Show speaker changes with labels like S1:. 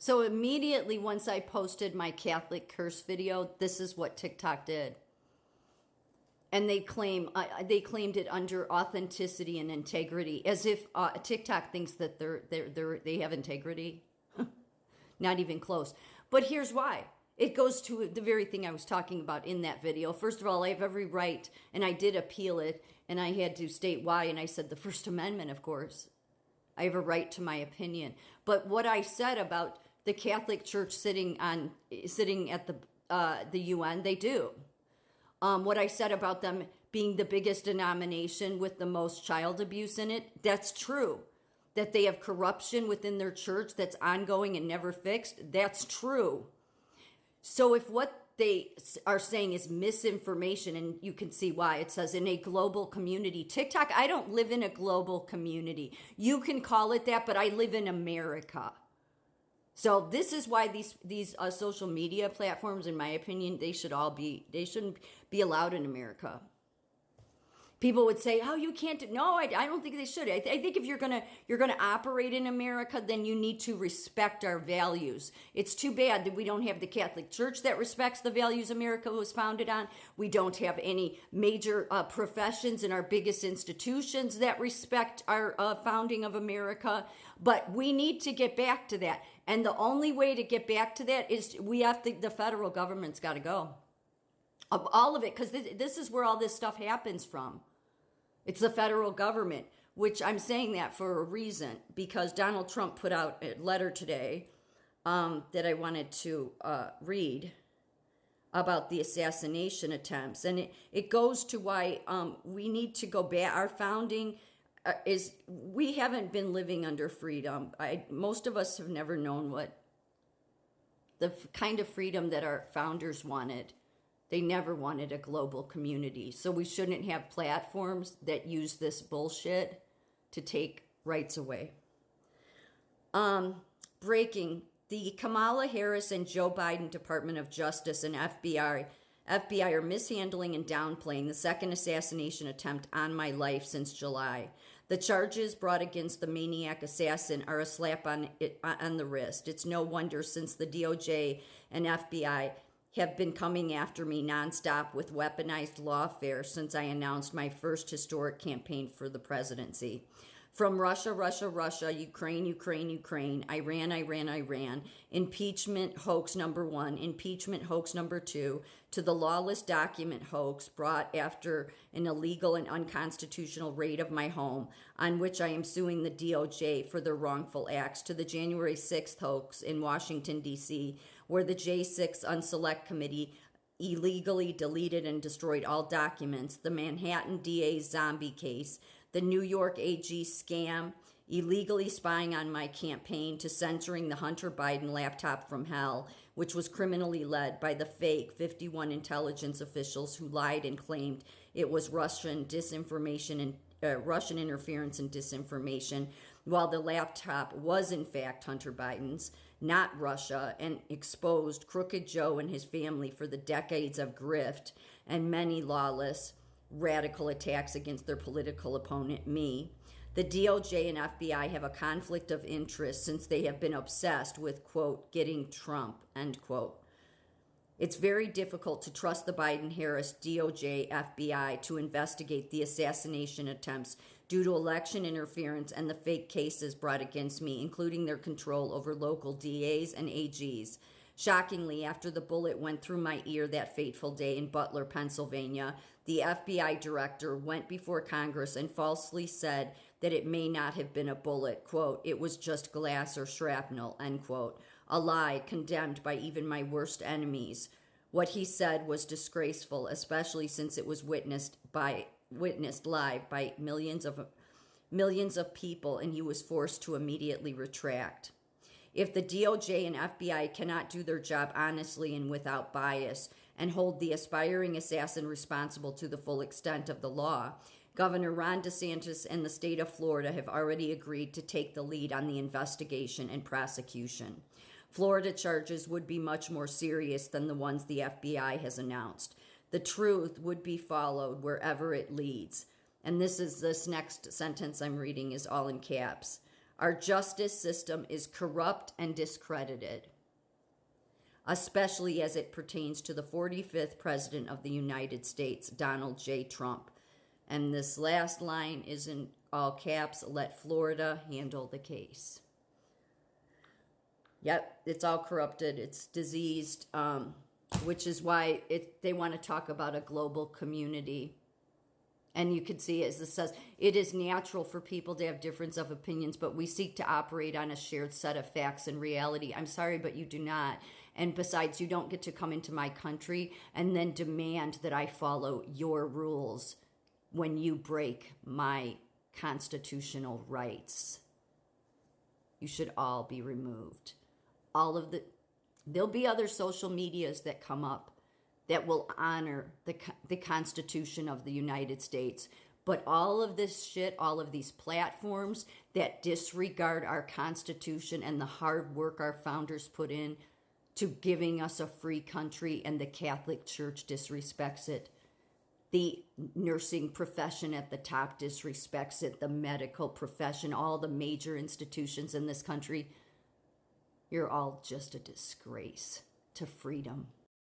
S1: So immediately once I posted my Catholic curse video, this is what TikTok did. And they claimed it under authenticity and integrity, as if TikTok thinks that they have integrity. Not even close. But here's why. It goes to the very thing I was talking about in that video. First of all, I have every right, and I did appeal it, and I had to state why, and I said the First Amendment, of course. I have a right to my opinion. But what I said about the Catholic Church sitting at the UN, they do. What I said about them being the biggest denomination with the most child abuse in it, that's true. That they have corruption within their church that's ongoing and never fixed, that's true. So if what they are saying is misinformation, and you can see why, it says in a global community. TikTok, I don't live in a global community. You can call it that, but I live in America. So this is why these social media platforms, in my opinion, they shouldn't be allowed in America. People would say, "Oh, you can't." No, I don't think they should. I think if you're gonna operate in America, then you need to respect our values. It's too bad that we don't have the Catholic Church that respects the values America was founded on. We don't have any major professions in our biggest institutions that respect our founding of America. But we need to get back to that, and the only way to get back to that is the federal government's got to go. Of all of it, because this is where all this stuff happens from. It's the federal government, which I'm saying that for a reason, because Donald Trump put out a letter today that I wanted to read about the assassination attempts. And it goes to why we need to go back. Our founding we haven't been living under freedom. Most of us have never known what the kind of freedom that our founders wanted. They never wanted a global community. So we shouldn't have platforms that use this bullshit to take rights away. Breaking. The Kamala Harris and Joe Biden Department of Justice and FBI are mishandling and downplaying the second assassination attempt on my life since July. The charges brought against the maniac assassin are a slap on the wrist. It's no wonder, since the DOJ and FBI have been coming after me nonstop with weaponized lawfare since I announced my first historic campaign for the presidency. From Russia, Ukraine, Iran, impeachment hoax number 1, impeachment hoax number 2, to the lawless document hoax brought after an illegal and unconstitutional raid of my home, on which I am suing the DOJ for their wrongful acts, to the January 6th hoax in Washington, D.C., where the J6 Unselect Committee illegally deleted and destroyed all documents, the Manhattan DA's zombie case, the New York AG scam, illegally spying on my campaign, to censoring the Hunter Biden laptop from hell, which was criminally led by the fake 51 intelligence officials who lied and claimed it was Russian disinformation and Russian interference and disinformation, while the laptop was in fact Hunter Biden's, not Russia, and exposed Crooked Joe and his family for the decades of grift and many lawless, radical attacks against their political opponent, me. The DOJ and FBI have a conflict of interest since they have been obsessed with, quote, getting Trump, end quote. It's very difficult to trust the Biden-Harris DOJ FBI to investigate the assassination attempts due to election interference and the fake cases brought against me, including their control over local DAs and AGs. Shockingly, after the bullet went through my ear that fateful day in Butler, Pennsylvania, the FBI director went before Congress and falsely said that it may not have been a bullet, quote, it was just glass or shrapnel, end quote. A lie condemned by even my worst enemies. What he said was disgraceful, especially since it was witnessed live by millions of people, and he was forced to immediately retract. If the DOJ and FBI cannot do their job honestly and without bias and hold the aspiring assassin responsible to the full extent of the law, Governor Ron DeSantis and the state of Florida have already agreed to take the lead on the investigation and prosecution. Florida charges would be much more serious than the ones the FBI has announced. The truth would be followed wherever it leads. And this next sentence I'm reading is all in caps. Our justice system is corrupt and discredited, especially as it pertains to the 45th President of the United States, Donald J. Trump. And this last line is in all caps, let Florida handle the case. Yep, it's all corrupted, it's diseased, which is why they want to talk about a global community. And you can see, as it says, it is natural for people to have difference of opinions, but we seek to operate on a shared set of facts and reality. I'm sorry, but you do not. And besides, you don't get to come into my country and then demand that I follow your rules when you break my constitutional rights. You should all be removed. There'll be other social medias that come up that will honor the Constitution of the United States. But all of this shit, all of these platforms that disregard our Constitution and the hard work our founders put in to giving us a free country, and the Catholic Church disrespects it. The nursing profession at the top disrespects it. The medical profession, all the major institutions in this country, you're all just a disgrace to freedom.